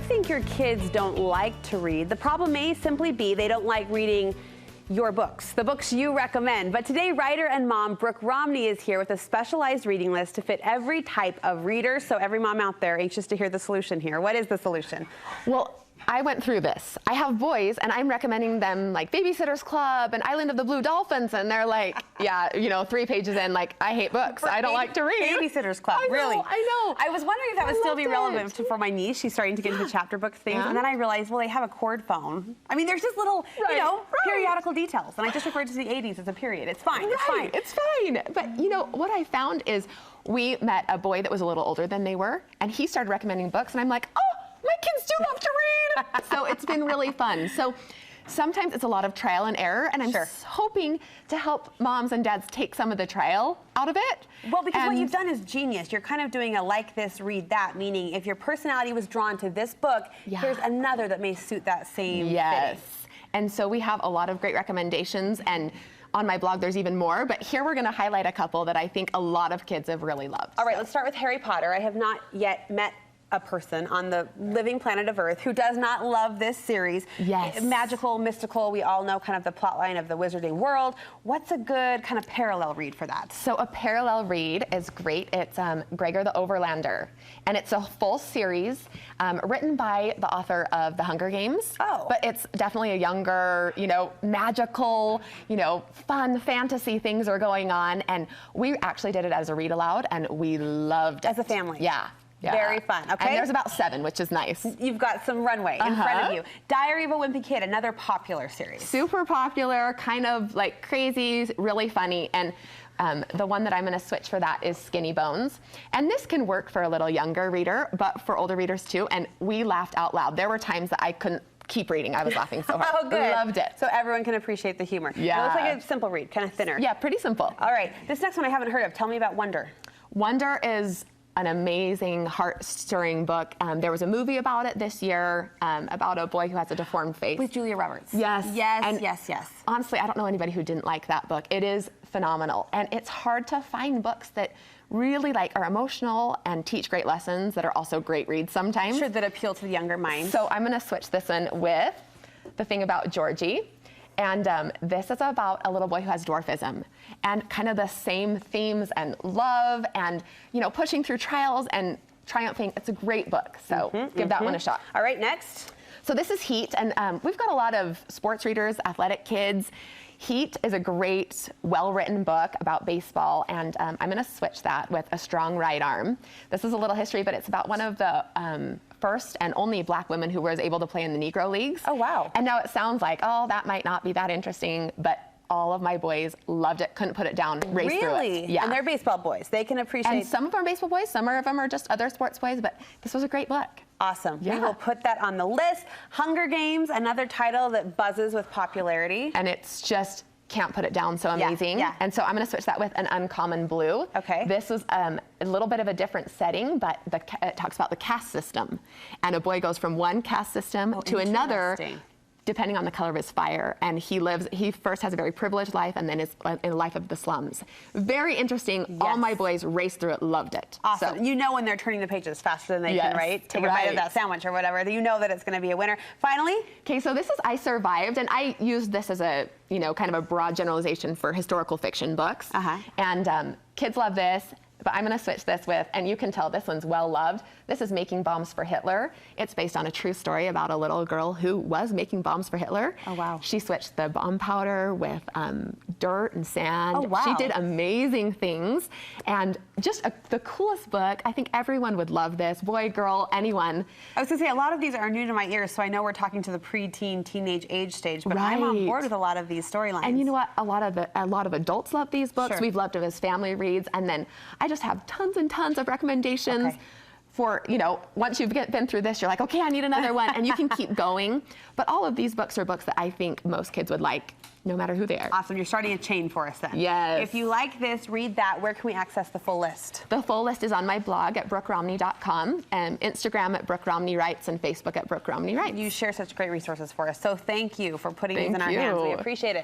think your kids don't like to read, the problem may simply be they don't like reading your books, the books you recommend. But today, writer and mom Brooke Romney is here with a specialized reading list to fit every type of reader. So every mom out there anxious to hear the solution here. What is the solution? Well, I went through this. I have boys, and I'm recommending them like Babysitter's Club and Island of the Blue Dolphins, and they're like, yeah, you know, 3 pages in, like, I hate books. I don't like to read. Babysitter's Club, really? I know. I was wondering if that would still be relevant for my niece. She's starting to get into chapter book things, and then I realized, well, they have a cord phone. I mean, there's just little, you know, periodical details, and I just referred to the 80s as a period. It's fine. It's fine. It's fine. But you know what I found is we met a boy that was a little older than they were, and he started recommending books, and I'm like, oh, my kids do love to read. So it's been really fun. So sometimes it's a lot of trial and error, and I'm hoping to help moms and dads take some of the trial out of it. Well, because what you've done is genius. You're kind of doing a like this, read that, meaning if your personality was drawn to this book, here's another that may suit that same fitting. And so we have a lot of great recommendations, and on my blog there's even more, but here we're going to highlight a couple that I think a lot of kids have really loved. All right, let's start with Harry Potter. I have not yet met a person on the living planet of Earth who does not love this series. Yes. Magical, mystical, we all know kind of the plot line of the wizarding world. What's a good kind of parallel read for that? So a parallel read is great. It's Gregor the Overlander, and it's a full series written by the author of The Hunger Games. Oh. But it's definitely a younger, you know, magical, you know, fun fantasy things are going on, and we actually did it as a read aloud, and we loved it. As a family? Yeah. Very fun, okay? And there's about 7, which is nice. You've got some runway in front of you. Diary of a Wimpy Kid, another popular series. Super popular, kind of like crazy, really funny, and the one that I'm going to switch for that is Skinny Bones. And this can work for a little younger reader, but for older readers too, and we laughed out loud. There were times that I couldn't keep reading. I was laughing so hard. Oh, good. Loved it. So everyone can appreciate the humor. Yeah. It looks like a simple read, kind of thinner. Yeah, pretty simple. All right, this next one I haven't heard of. Tell me about Wonder. Wonder is an amazing, heart-stirring book. There was a movie about it this year, about a boy who has a deformed face. With Julia Roberts. Yes. Yes. Honestly, I don't know anybody who didn't like that book. It is phenomenal. And it's hard to find books that really are emotional and teach great lessons that are also great reads sometimes. Sure, that appeal to the younger mind. So I'm gonna switch this one with The Thing About Georgie. And this is about a little boy who has dwarfism, and kind of the same themes and love and, you know, pushing through trials and triumphing. It's a great book, so give that one a shot. All right, next. So this is Heat, and we've got a lot of sports readers, athletic kids. Heat is a great, well-written book about baseball, and I'm going to switch that with A Strong Right Arm. This is a little history, but it's about one of the first and only Black women who was able to play in the Negro Leagues. Oh, wow. And now it sounds like, oh, that might not be that interesting, but all of my boys loved it, couldn't put it down, raced through it. Yeah. And they're baseball boys. They can appreciate. And some of them are baseball boys, some of them are just other sports boys, but this was a great book. Awesome. Yeah. We will put that on the list. Hunger Games, another title that buzzes with popularity. And it's just can't put it down, so amazing. Yeah. And so I'm going to switch that with An Uncommon Blue. Okay. This was a little bit of a different setting, but it talks about the caste system. And a boy goes from one caste system to another, depending on the color of his fire. And he first has a very privileged life, and then is in a life of the slums. Very interesting. Yes. All my boys raced through it, loved it. Awesome. So, you know when they're turning the pages faster than they can, right? Take a bite of that sandwich or whatever. You know that it's going to be a winner. Finally? Okay, so this is I Survived, and I used this as a, you know, kind of a broad generalization for historical fiction books. And kids love this. But I'm going to switch this with, and you can tell this one's well loved. This is Making Bombs for Hitler. It's based on a true story about a little girl who was making bombs for Hitler. Oh, wow. She switched the bomb powder with dirt and sand. Oh, wow. She did amazing things. And just the coolest book. I think everyone would love this. Boy, girl, anyone. I was going to say, a lot of these are new to my ears, so I know we're talking to the pre-teen, teenage age stage, but I'm on board with a lot of these storylines. And you know what? A lot of adults love these books. Sure. We've loved them as family reads. And then I just have tons and tons of recommendations for, you know, once you've been through this, you're like, okay, I need another one, and you can keep going. But all of these books are books that I think most kids would like, no matter who they are. Awesome. You're starting a chain for us then. Yes. If you like this, read that. Where can we access the full list? The full list is on my blog at brookeromney.com, and Instagram at Brooke Romney Writes, and Facebook at Brooke Romney Writes. You share such great resources for us. So thank you for putting these in our hands. We appreciate it.